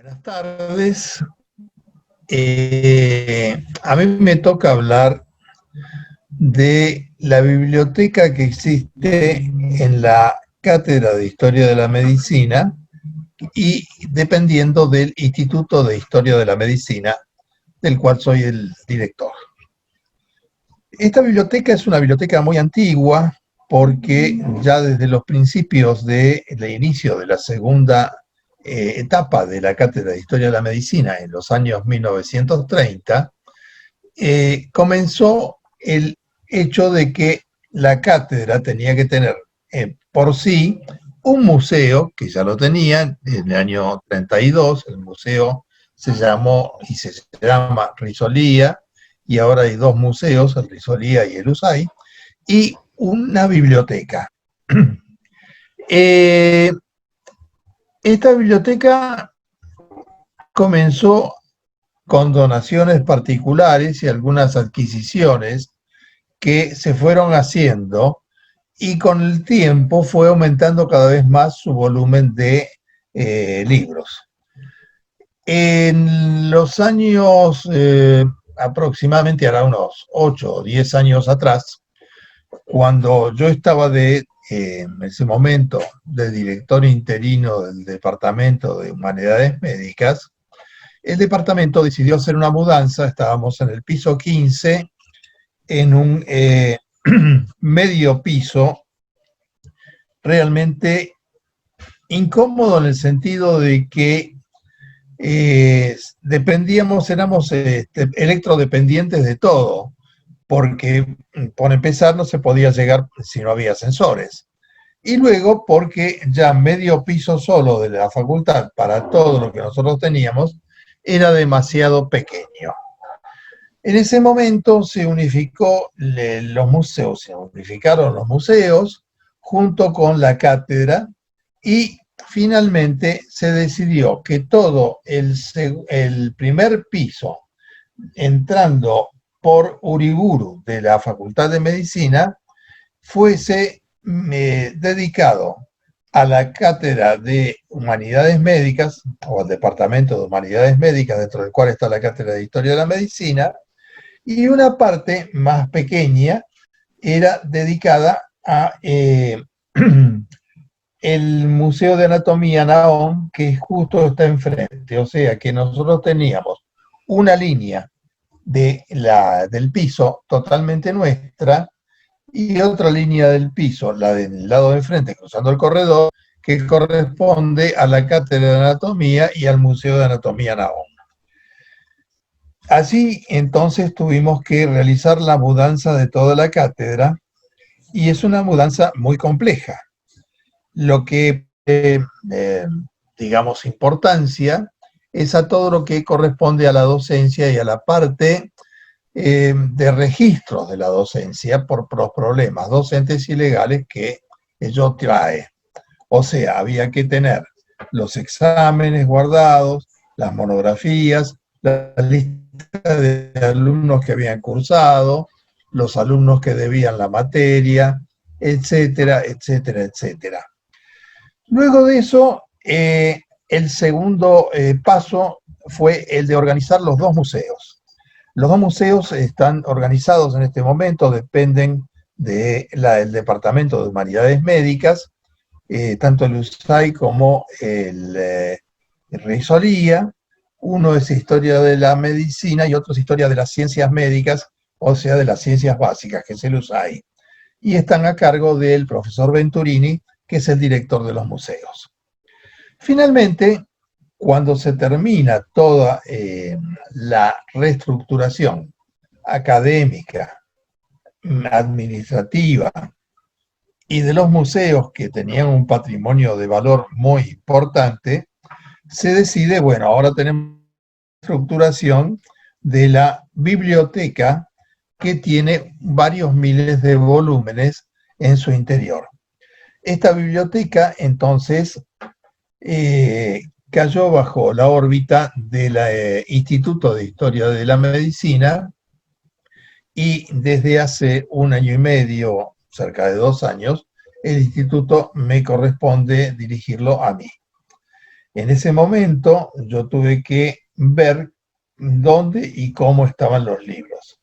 Buenas tardes. A mí me toca hablar de la biblioteca que existe en la Cátedra de Historia de la Medicina y dependiendo del Instituto de Historia de la Medicina, del cual soy el director. Esta biblioteca es una biblioteca muy antigua porque ya desde los principios del inicio de la segunda etapa de la Cátedra de Historia de la Medicina en los años 1930, comenzó el hecho de que la cátedra tenía que tener por sí un museo, que ya lo tenía en el año 32, el museo se llamó y se llama Risolía, y ahora hay dos museos, el Risolía y el USAID, y una biblioteca. Eh, Esta biblioteca comenzó con donaciones particulares y algunas adquisiciones que se fueron haciendo y con el tiempo fue aumentando cada vez más su volumen de libros. En los años, aproximadamente hará unos 8 o 10 años atrás, cuando yo estaba en ese momento de director interino del Departamento de Humanidades Médicas, el departamento decidió hacer una mudanza. Estábamos en el piso 15, en un medio piso realmente incómodo en el sentido de que éramos electrodependientes de todo, porque por empezar no se podía llegar si no había ascensores. Y luego porque ya medio piso solo de la facultad para todo lo que nosotros teníamos era demasiado pequeño. En ese momento se unificaron los museos junto con la cátedra y finalmente se decidió que todo el primer piso, entrando por Uriburu de la Facultad de Medicina, fuese dedicado a la Cátedra de Humanidades Médicas, o al Departamento de Humanidades Médicas, dentro del cual está la Cátedra de Historia de la Medicina, y una parte más pequeña era dedicada a el Museo de Anatomía Naón, que justo está enfrente. O sea que nosotros teníamos una línea del piso totalmente nuestra y otra línea del piso, la del lado de enfrente, cruzando el corredor, que corresponde a la Cátedra de Anatomía y al Museo de Anatomía Naón. Así entonces tuvimos que realizar la mudanza de toda la cátedra y es una mudanza muy compleja. Lo que, digamos, importancia es a todo lo que corresponde a la docencia y a la parte de registros de la docencia por los problemas docentes y legales que ello trae. O sea, había que tener los exámenes guardados, las monografías, la lista de alumnos que habían cursado, los alumnos que debían la materia, etcétera, etcétera, etcétera. Luego de eso, el segundo paso fue el de organizar los dos museos. Los dos museos están organizados en este momento, dependen del Departamento de Humanidades Médicas, tanto el USAID como el Risolía. Uno es Historia de la Medicina y otro es Historia de las Ciencias Médicas, o sea, de las ciencias básicas, que es el USAID. Y están a cargo del profesor Venturini, que es el director de los museos. Finalmente, cuando se termina toda la reestructuración académica, administrativa y de los museos que tenían un patrimonio de valor muy importante, se decide, bueno, ahora tenemos estructuración de la biblioteca que tiene varios miles de volúmenes en su interior. Esta biblioteca entonces cayó bajo la órbita del Instituto de Historia de la Medicina y desde hace 1 año y medio, cerca de 2 años, el instituto me corresponde dirigirlo a mí. En ese momento yo tuve que ver dónde y cómo estaban los libros.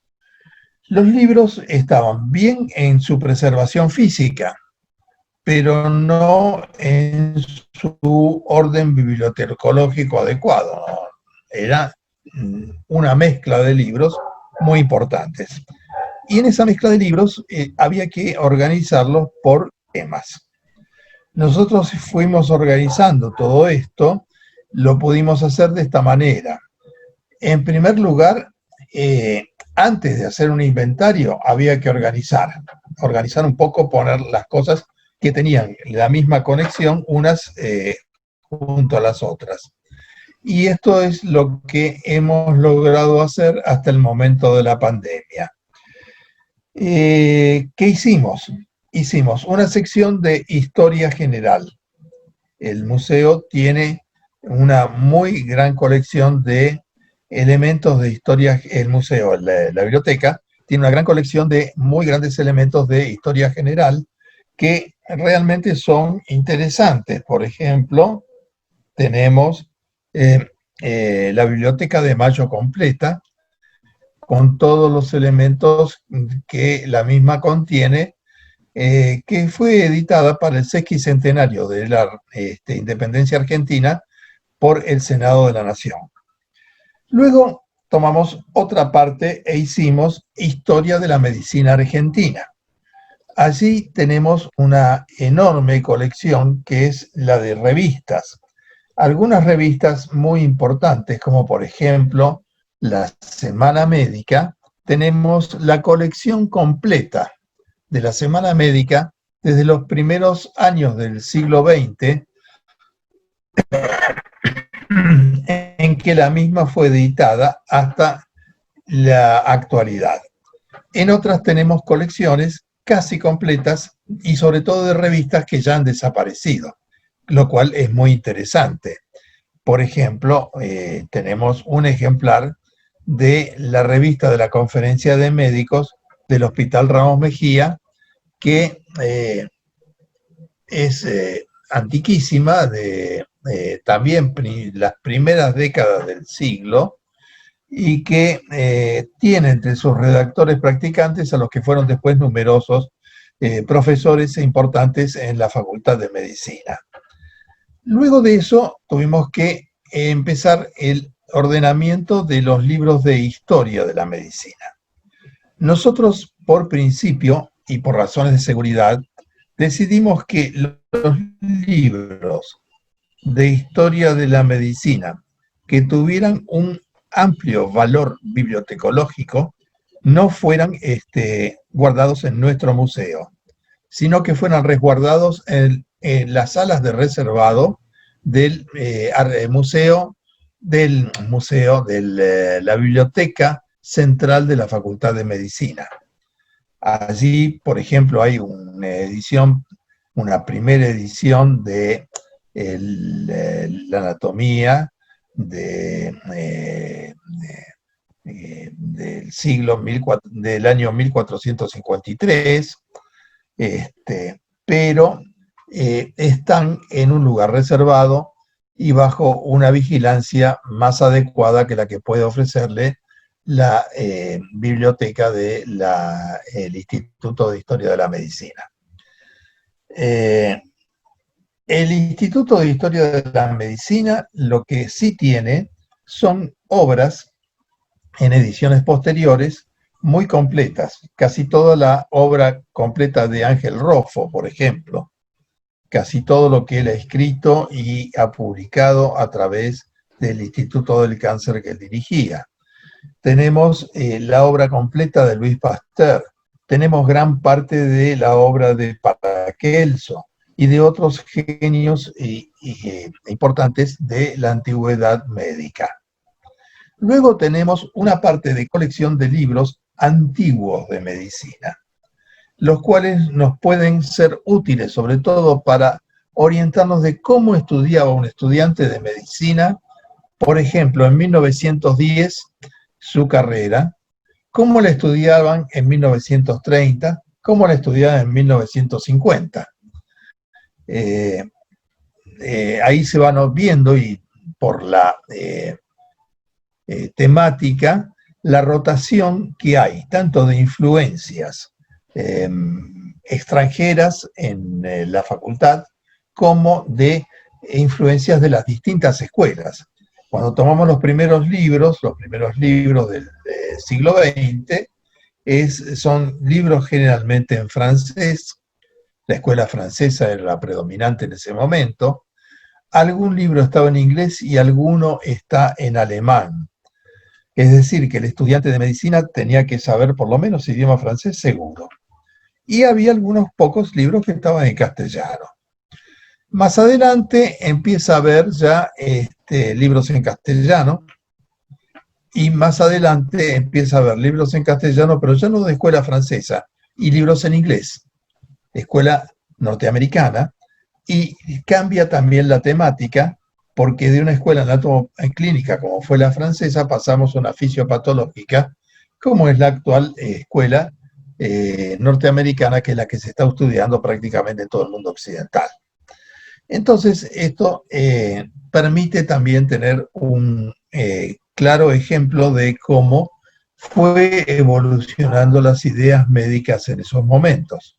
Los libros estaban bien en su preservación física, pero no en su orden bibliotecológico adecuado. ¿No? Era una mezcla de libros muy importantes. Y en esa mezcla de libros había que organizarlos por temas. Nosotros fuimos organizando todo esto, lo pudimos hacer de esta manera. En primer lugar, antes de hacer un inventario, había que organizar un poco, poner las cosas que tenían la misma conexión unas junto a las otras. Y esto es lo que hemos logrado hacer hasta el momento de la pandemia. ¿Qué hicimos? Hicimos una sección de historia general. El museo tiene una muy gran colección de elementos de historia, el museo, la biblioteca, tiene una gran colección de muy grandes elementos de historia general que realmente son interesantes. Por ejemplo, tenemos la Biblioteca de Mayo completa, con todos los elementos que la misma contiene, que fue editada para el sesquicentenario de la independencia argentina por el Senado de la Nación. Luego tomamos otra parte e hicimos Historia de la Medicina Argentina. Allí tenemos una enorme colección que es la de revistas. Algunas revistas muy importantes, como por ejemplo la Semana Médica, tenemos la colección completa de la Semana Médica desde los primeros años del siglo XX, en que la misma fue editada hasta la actualidad. En otras tenemos colecciones casi completas y sobre todo de revistas que ya han desaparecido, lo cual es muy interesante. Por ejemplo, tenemos un ejemplar de la revista de la Conferencia de Médicos del Hospital Ramos Mejía, que es antiquísima, de también las primeras décadas del siglo, y que tiene entre sus redactores practicantes a los que fueron después numerosos profesores importantes en la Facultad de Medicina. Luego de eso tuvimos que empezar el ordenamiento de los libros de historia de la medicina. Nosotros, por principio y por razones de seguridad, decidimos que los libros de historia de la medicina que tuvieran un amplio valor bibliotecológico no fueran guardados en nuestro museo, sino que fueran resguardados en las salas de reservado del museo, de la Biblioteca Central de la Facultad de Medicina. Allí, por ejemplo, hay una primera edición de la anatomía del del año 1453, pero están en un lugar reservado y bajo una vigilancia más adecuada que la que puede ofrecerle la biblioteca del Instituto de Historia de la Medicina. El Instituto de Historia de la Medicina lo que sí tiene son obras en ediciones posteriores muy completas. Casi toda la obra completa de Ángel Roffo, por ejemplo. Casi todo lo que él ha escrito y ha publicado a través del Instituto del Cáncer que él dirigía. Tenemos la obra completa de Luis Pasteur. Tenemos gran parte de la obra de Paracelso y de otros genios importantes de la antigüedad médica. Luego tenemos una parte de colección de libros antiguos de medicina, los cuales nos pueden ser útiles, sobre todo para orientarnos de cómo estudiaba un estudiante de medicina, por ejemplo, en 1910, su carrera, cómo la estudiaban en 1930, cómo la estudiaban en 1950. ahí se van viendo, y por la temática, la rotación que hay, tanto de influencias extranjeras en la facultad, como de influencias de las distintas escuelas. Cuando tomamos los primeros libros del siglo XX, son libros generalmente en francés. La escuela francesa era la predominante en ese momento. Algún libro estaba en inglés y alguno está en alemán. Es decir, que el estudiante de medicina tenía que saber por lo menos idioma francés seguro. Y había algunos pocos libros que estaban en castellano. Más adelante empieza a haber ya libros en castellano, y más adelante empieza a haber libros en castellano, pero ya no de escuela francesa, y libros en inglés, escuela norteamericana, y cambia también la temática, porque de una escuela clínica como fue la francesa pasamos a una fisiopatológica, como es la actual escuela norteamericana, que es la que se está estudiando prácticamente en todo el mundo occidental. Entonces, esto permite también tener un claro ejemplo de cómo fue evolucionando las ideas médicas en esos momentos.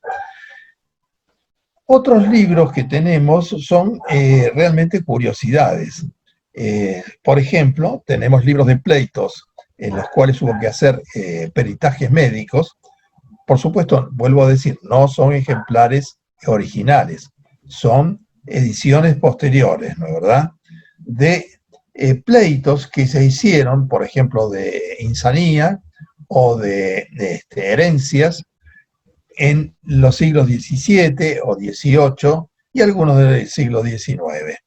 Otros libros que tenemos son realmente curiosidades. Por ejemplo, tenemos libros de pleitos en los cuales hubo que hacer peritajes médicos. Por supuesto, vuelvo a decir, no son ejemplares originales, son ediciones posteriores, ¿no es verdad? De pleitos que se hicieron, por ejemplo, de insanía o de herencias en los siglos XVII o XVIII y algunos del siglo XIX,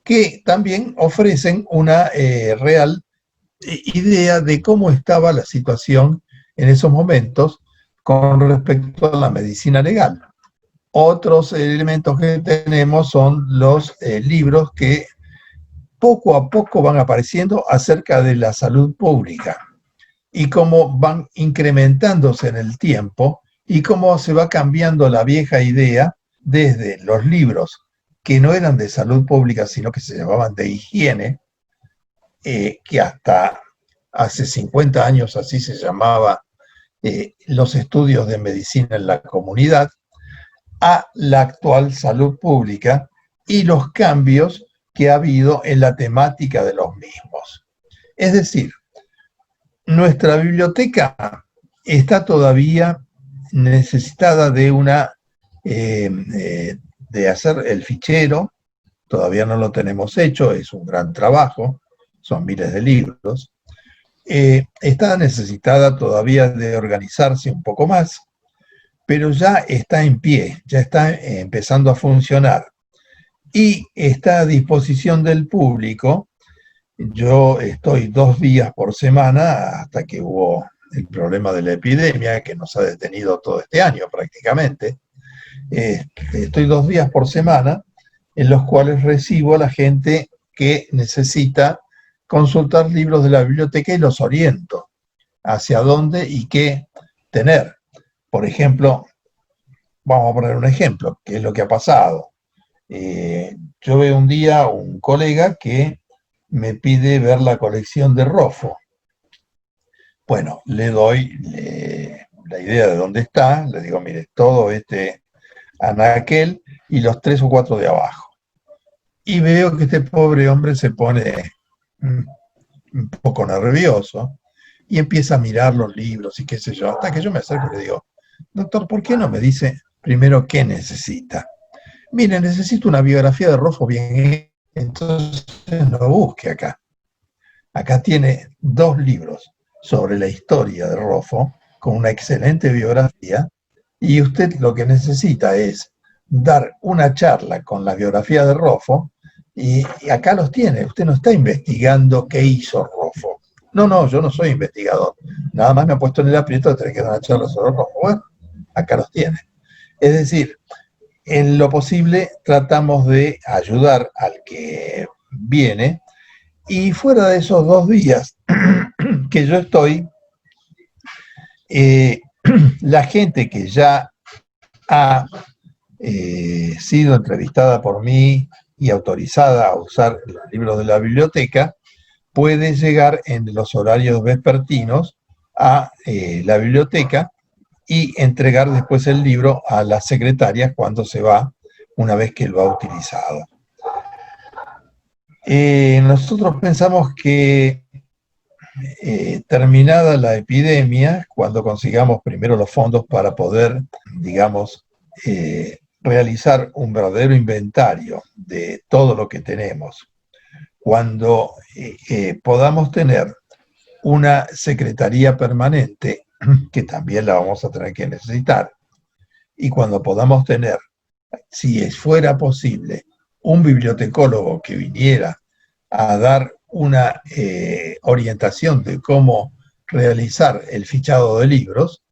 que también ofrecen una real idea de cómo estaba la situación en esos momentos con respecto a la medicina legal. Otros elementos que tenemos son los libros que poco a poco van apareciendo acerca de la salud pública y cómo van incrementándose en el tiempo y cómo se va cambiando la vieja idea desde los libros que no eran de salud pública, sino que se llamaban de higiene, que hasta hace 50 años así se llamaba los estudios de medicina en la comunidad, a la actual salud pública y los cambios que ha habido en la temática de los mismos. Es decir, nuestra biblioteca está todavía necesitada de de hacer el fichero. Todavía no lo tenemos hecho, es un gran trabajo, son miles de libros. Está necesitada todavía de organizarse un poco más, pero ya está en pie, ya está empezando a funcionar y está a disposición del público. Yo estoy 2 días por semana, hasta que hubo el problema de la epidemia que nos ha detenido todo este año prácticamente. Estoy 2 días por semana en los cuales recibo a la gente que necesita consultar libros de la biblioteca y los oriento hacia dónde y qué tener. Por ejemplo, vamos a poner un ejemplo, que es lo que ha pasado. Yo veo un día un colega que me pide ver la colección de Roffo. Bueno, le doy la idea de dónde está, le digo, mire, todo este anaquel y los 3 o 4 de abajo. Y veo que este pobre hombre se pone un poco nervioso y empieza a mirar los libros y qué sé yo, hasta que yo me acerco y le digo, doctor, ¿por qué no me dice primero qué necesita? Mire, necesito una biografía de Roffo bien, entonces no busque acá. Acá tiene 2 libros sobre la historia de Roffo, con una excelente biografía, y usted lo que necesita es dar una charla con la biografía de Roffo, y acá los tiene. Usted no está investigando qué hizo Roffo. No, yo no soy investigador. Nada más me ha puesto en el aprieto de tener que dar una charla sobre Roffo. Bueno, acá los tiene. Es decir, en lo posible tratamos de ayudar al que viene, y fuera de esos 2 días que yo estoy, la gente que ya ha sido entrevistada por mí y autorizada a usar los libros de la biblioteca, puede llegar en los horarios vespertinos a la biblioteca y entregar después el libro a la secretaria cuando se va, una vez que lo ha utilizado. Nosotros pensamos que terminada la epidemia, cuando consigamos primero los fondos para poder, digamos, realizar un verdadero inventario de todo lo que tenemos, cuando podamos tener una secretaría permanente, que también la vamos a tener que necesitar, y cuando podamos tener, si fuera posible, un bibliotecólogo que viniera a dar una orientación de cómo realizar el fichado de libros,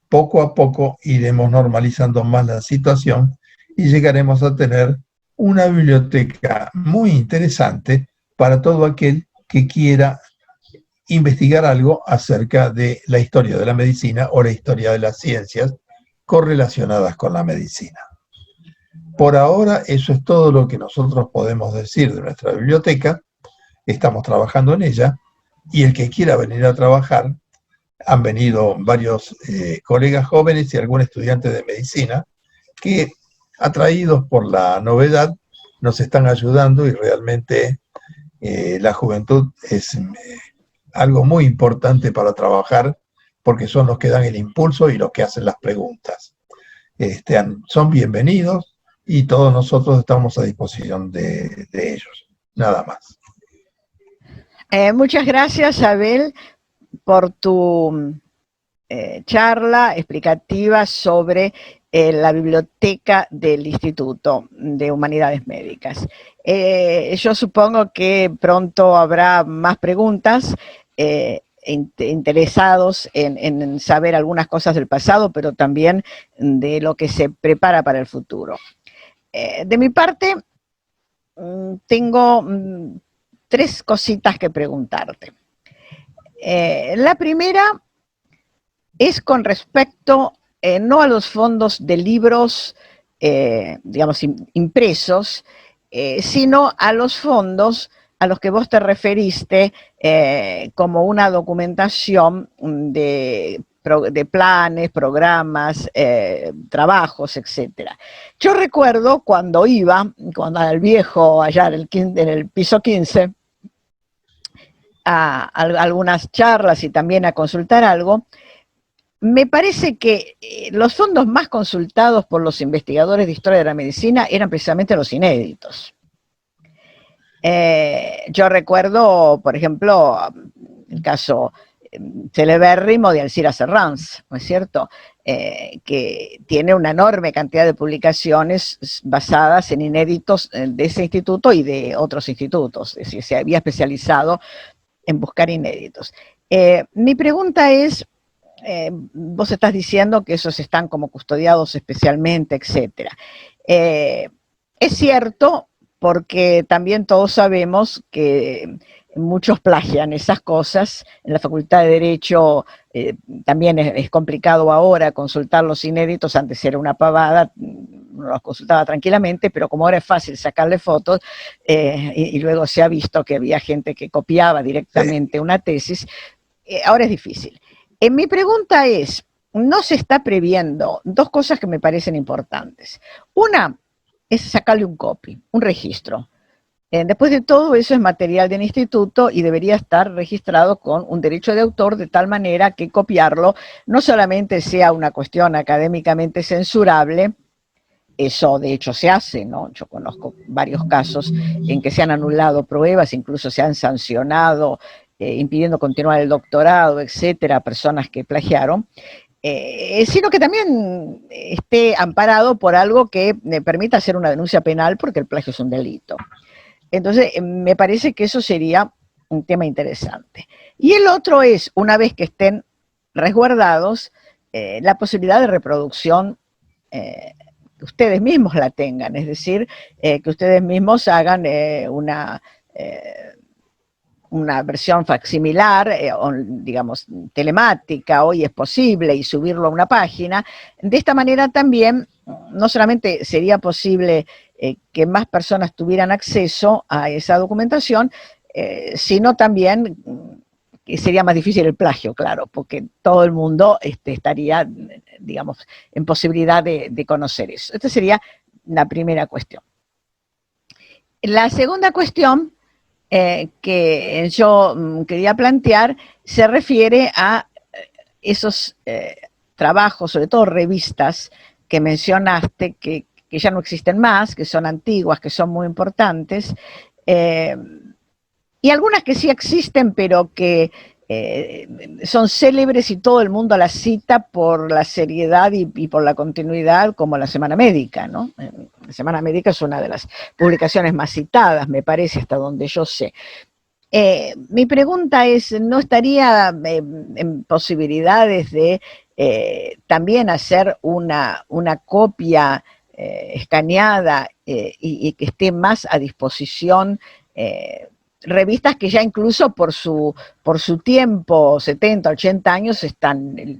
poco a poco iremos normalizando más la situación y llegaremos a tener una biblioteca muy interesante para todo aquel que quiera investigar algo acerca de la historia de la medicina o la historia de las ciencias correlacionadas con la medicina. Por ahora, eso es todo lo que nosotros podemos decir de nuestra biblioteca. Estamos trabajando en ella y el que quiera venir a trabajar, han venido varios colegas jóvenes y algún estudiante de medicina que, atraídos por la novedad, nos están ayudando y realmente la juventud es algo muy importante para trabajar porque son los que dan el impulso y los que hacen las preguntas. Son bienvenidos y todos nosotros estamos a disposición de ellos. Nada más. Muchas gracias, Abel, por tu charla explicativa sobre la biblioteca del Instituto de Humanidades Médicas. Yo supongo que pronto habrá más preguntas, interesados en saber algunas cosas del pasado, pero también de lo que se prepara para el futuro. De mi parte, tengo 3 cositas que preguntarte. La primera es con respecto no a los fondos de libros, digamos, impresos, sino a los fondos a los que vos te referiste como una documentación de planes, programas, trabajos, etcétera. Yo recuerdo cuando al viejo, allá en el piso 15, a algunas charlas y también a consultar algo, me parece que los fondos más consultados por los investigadores de historia de la medicina eran precisamente los inéditos. Yo recuerdo, por ejemplo, el caso celebérrimo de Alcira Serrans, ¿no es cierto?, que tiene una enorme cantidad de publicaciones basadas en inéditos de ese instituto y de otros institutos, es decir, se había especializado en buscar inéditos. Mi pregunta es, vos estás diciendo que esos están como custodiados especialmente, etcétera. Es cierto, porque también todos sabemos que muchos plagian esas cosas. En la Facultad de Derecho también es complicado ahora consultar los inéditos. Antes era una pavada, uno los consultaba tranquilamente, pero como ahora es fácil sacarle fotos, y luego se ha visto que había gente que copiaba directamente una tesis, ahora es difícil. Mi pregunta es, ¿no se está previendo 2 cosas que me parecen importantes? Una es sacarle un copy, un registro. Después de todo, eso es material del instituto y debería estar registrado con un derecho de autor, de tal manera que copiarlo no solamente sea una cuestión académicamente censurable, eso de hecho se hace, ¿no? Yo conozco varios casos en que se han anulado pruebas, incluso se han sancionado, impidiendo continuar el doctorado, etcétera, personas que plagiaron, sino que también esté amparado por algo que permita hacer una denuncia penal, porque el plagio es un delito. Entonces, me parece que eso sería un tema interesante. Y el otro es, una vez que estén resguardados, la posibilidad de reproducción, que ustedes mismos la tengan, es decir, que ustedes mismos hagan una versión facsimilar, digamos, telemática, hoy es posible, y subirlo a una página. De esta manera también, no solamente sería posible que más personas tuvieran acceso a esa documentación, sino también que sería más difícil el plagio, claro, porque todo el mundo estaría, digamos, en posibilidad de conocer eso. Esta sería la primera cuestión. La segunda cuestión que yo quería plantear se refiere a esos trabajos, sobre todo revistas que mencionaste, que ya no existen más, que son antiguas, que son muy importantes, y algunas que sí existen, pero que son célebres y todo el mundo las cita por la seriedad y por la continuidad, como la Semana Médica, ¿no? La Semana Médica es una de las publicaciones más citadas, me parece, hasta donde yo sé. Mi pregunta es, ¿no estaría en posibilidades de también hacer una copia escaneada y que esté más a disposición, revistas que ya incluso por su tiempo, 70, 80 años,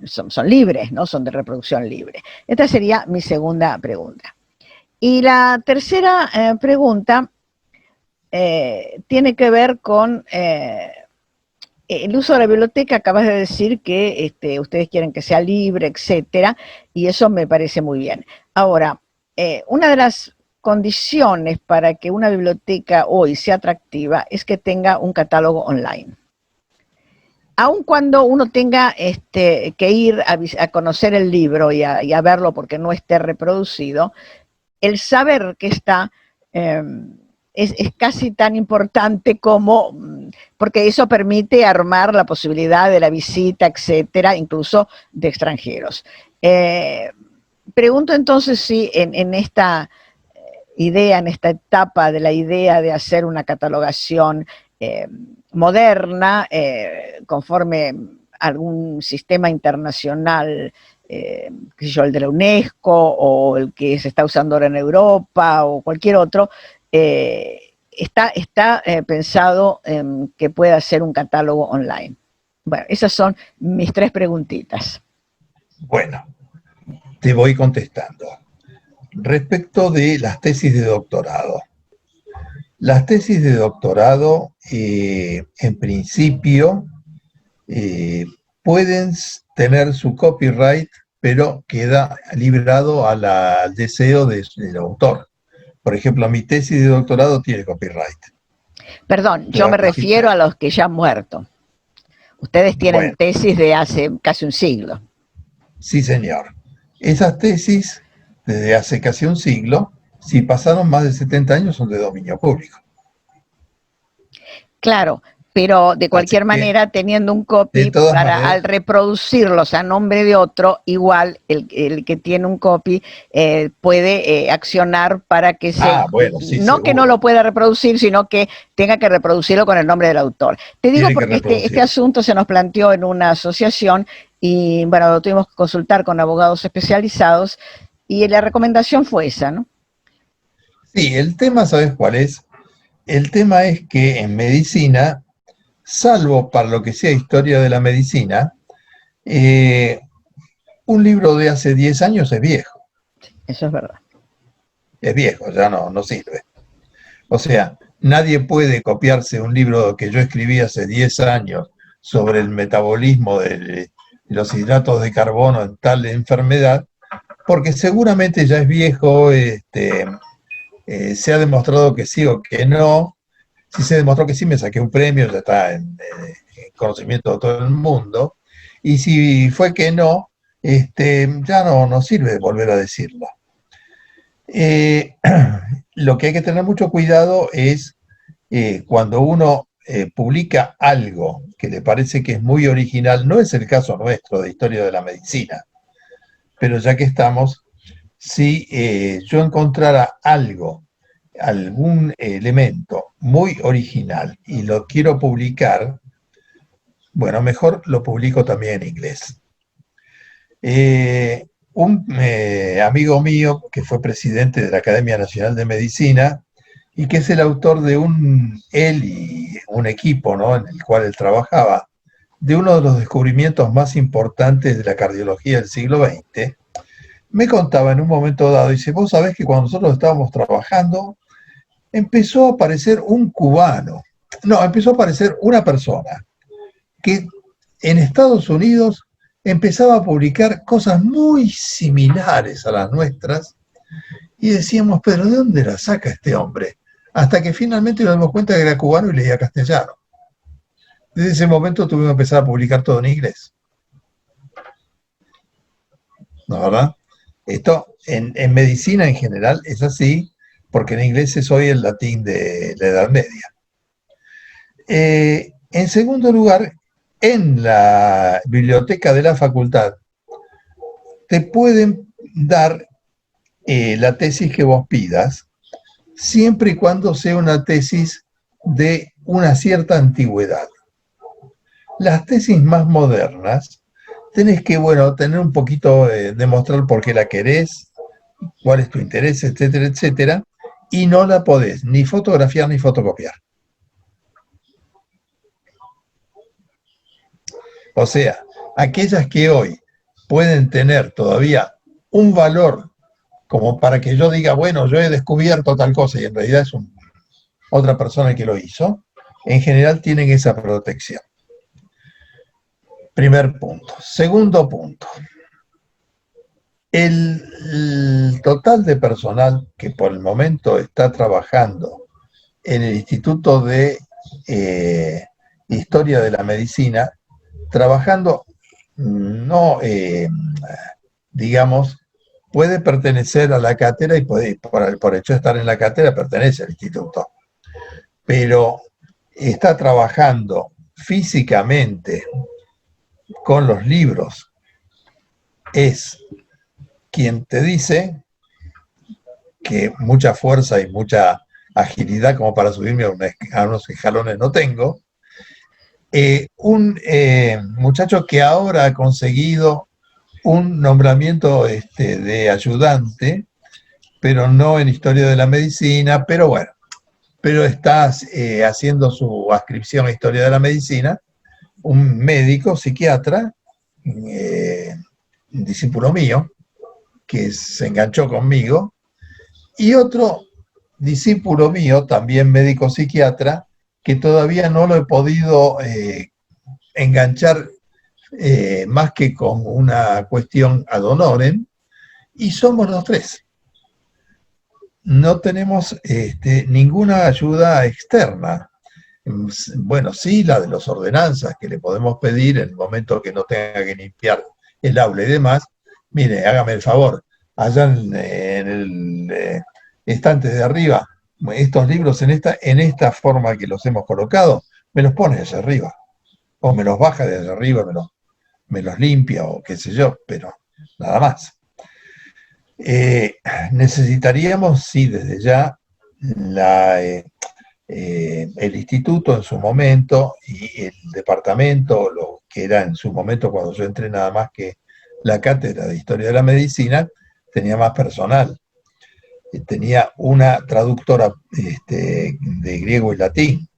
son libres, ¿no? Son de reproducción libre? Esta sería mi segunda pregunta. Y la tercera pregunta tiene que ver con el uso de la biblioteca. Acabas de decir que ustedes quieren que sea libre, etcétera, y eso me parece muy bien. Ahora, una de las condiciones para que una biblioteca hoy sea atractiva es que tenga un catálogo online. Aun cuando uno tenga que ir a conocer el libro y a verlo porque no esté reproducido, el saber que está es casi tan importante como, porque eso permite armar la posibilidad de la visita, etcétera, incluso de extranjeros. Pregunto entonces si en esta idea, en esta etapa de la idea de hacer una catalogación moderna, conforme a algún sistema internacional, qué sé yo, el de la UNESCO o el que se está usando ahora en Europa o cualquier otro, está pensado que pueda ser un catálogo online. Bueno, esas son mis tres preguntitas. Bueno, te voy contestando. Respecto de las tesis de doctorado. Las tesis de doctorado, en principio, pueden tener su copyright, pero queda librado al deseo del autor. Por ejemplo, mi tesis de doctorado tiene copyright. Perdón, yo me refiero a los que ya han muerto. Ustedes tienen tesis de hace casi un siglo. Sí, señor. Esas tesis, desde hace casi un siglo, si pasaron más de 70 años, son de dominio público. Claro, pero de cualquier manera, teniendo un copy, al reproducirlos a nombre de otro, igual el que tiene un copy puede accionar para que sí, no seguro. Que no lo pueda reproducir, sino que tenga que reproducirlo con el nombre del autor. Te digo porque este asunto se nos planteó en una asociación y bueno, lo tuvimos que consultar con abogados especializados y la recomendación fue esa, ¿no? Sí, el tema, ¿sabes cuál es? El tema es que en medicina, salvo para lo que sea historia de la medicina, un libro de hace 10 años es viejo. Eso es verdad. Es viejo, ya no sirve. O sea, nadie puede copiarse un libro que yo escribí hace 10 años sobre el metabolismo de los hidratos de carbono en tal enfermedad, porque seguramente ya es viejo, se ha demostrado que sí o que no. Si se demostró que sí, me saqué un premio, ya está en conocimiento de todo el mundo. Y si fue que no, ya no sirve volver a decirlo. Lo que hay que tener mucho cuidado es cuando uno publica algo que le parece que es muy original. No es el caso nuestro de historia de la medicina, pero ya que estamos, si yo encontrara algún elemento muy original y lo quiero publicar, bueno, mejor lo publico también en inglés. Un amigo mío que fue presidente de la Academia Nacional de Medicina y que es el autor de él y un equipo, ¿no?, en el cual él trabajaba, de uno de los descubrimientos más importantes de la cardiología del siglo XX, me contaba en un momento dado, dice, vos sabés que cuando nosotros estábamos trabajando, empezó a aparecer un cubano, no, empezó a aparecer una persona que en Estados Unidos empezaba a publicar cosas muy similares a las nuestras y decíamos, pero ¿de dónde la saca este hombre? Hasta que finalmente nos dimos cuenta que era cubano y leía castellano. Desde ese momento tuvimos que empezar a publicar todo en inglés. ¿No, verdad? Esto en medicina en general es así, porque en inglés es hoy el latín de la Edad Media. En segundo lugar, en la biblioteca de la facultad te pueden dar la tesis que vos pidas, siempre y cuando sea una tesis de una cierta antigüedad. Las tesis más modernas, tenés que, bueno, tener un poquito, demostrar por qué la querés, cuál es tu interés, etcétera, etcétera, y no la podés ni fotografiar ni fotocopiar. O sea, aquellas que hoy pueden tener todavía un valor como para que yo diga, bueno, yo he descubierto tal cosa y en realidad es otra persona que lo hizo, en general tienen esa protección. Primer punto. Segundo punto. El total de personal que por el momento está trabajando en el Instituto de Historia de la Medicina, trabajando, no, digamos, puede pertenecer a la cátedra y puede, por hecho de estar en la cátedra, pertenece al instituto. Pero está trabajando físicamente con los libros, es quien te dice que mucha fuerza y mucha agilidad como para subirme a unos escalones no tengo. Un muchacho que ahora ha conseguido un nombramiento de ayudante, pero no en historia de la medicina, pero bueno, pero está haciendo su adscripción a historia de la medicina, un médico, psiquiatra, un discípulo mío, que se enganchó conmigo, y otro discípulo mío, también médico psiquiatra, que todavía no lo he podido enganchar más que con una cuestión ad honorem, y somos los tres. No tenemos ninguna ayuda externa. Bueno, sí, la de las ordenanzas que le podemos pedir en el momento que no tenga que limpiar el aula y demás. Mire, hágame el favor, allá en el estante de arriba, estos libros en esta forma que los hemos colocado, me los pone desde arriba, o me los baja desde arriba, me los limpia, o qué sé yo, pero nada más. Necesitaríamos, sí, desde ya, el instituto en su momento y el departamento, lo que era en su momento cuando yo entré nada más que la cátedra de Historia de la Medicina, tenía más personal. Tenía una traductora de griego y latín.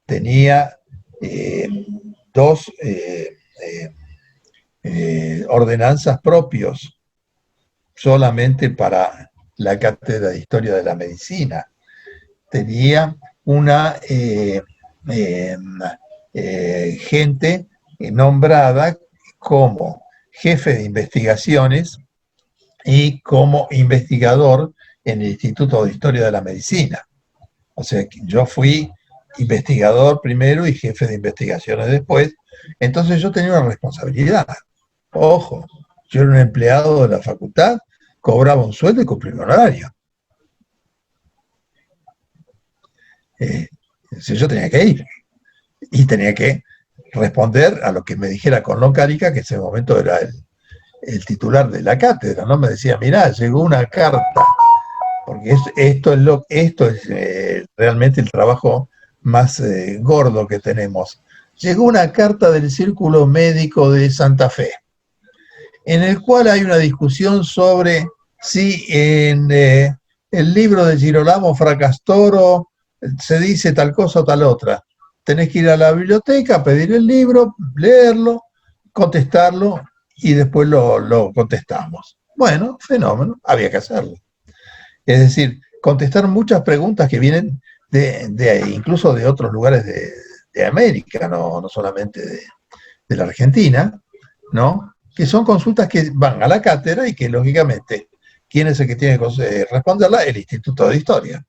Tenía dos ordenanzas propios solamente para la cátedra de Historia de la Medicina. Tenía una gente nombrada como jefe de investigaciones y como investigador en el Instituto de Historia de la Medicina. O sea, yo fui investigador primero y jefe de investigaciones después, entonces yo tenía una responsabilidad. Ojo, yo era un empleado de la facultad, cobraba un sueldo y cumplía un horario. Yo tenía que ir y tenía que responder a lo que me dijera Colón Carica, que en ese momento era el titular de la cátedra, ¿no? Me decía, mirá, llegó una carta, porque esto es realmente el trabajo más gordo que tenemos. Llegó una carta del Círculo Médico de Santa Fe, en el cual hay una discusión sobre si en el libro de Girolamo Fracastoro se dice tal cosa o tal otra. Tenés que ir a la biblioteca, pedir el libro, leerlo, contestarlo y después lo contestamos. Bueno, fenómeno, había que hacerlo. Es decir, contestar muchas preguntas que vienen incluso de otros lugares de América, no solamente de la Argentina, ¿no? Que son consultas que van a la cátedra y que lógicamente, ¿quién es el que tiene que responderla? El Instituto de Historia.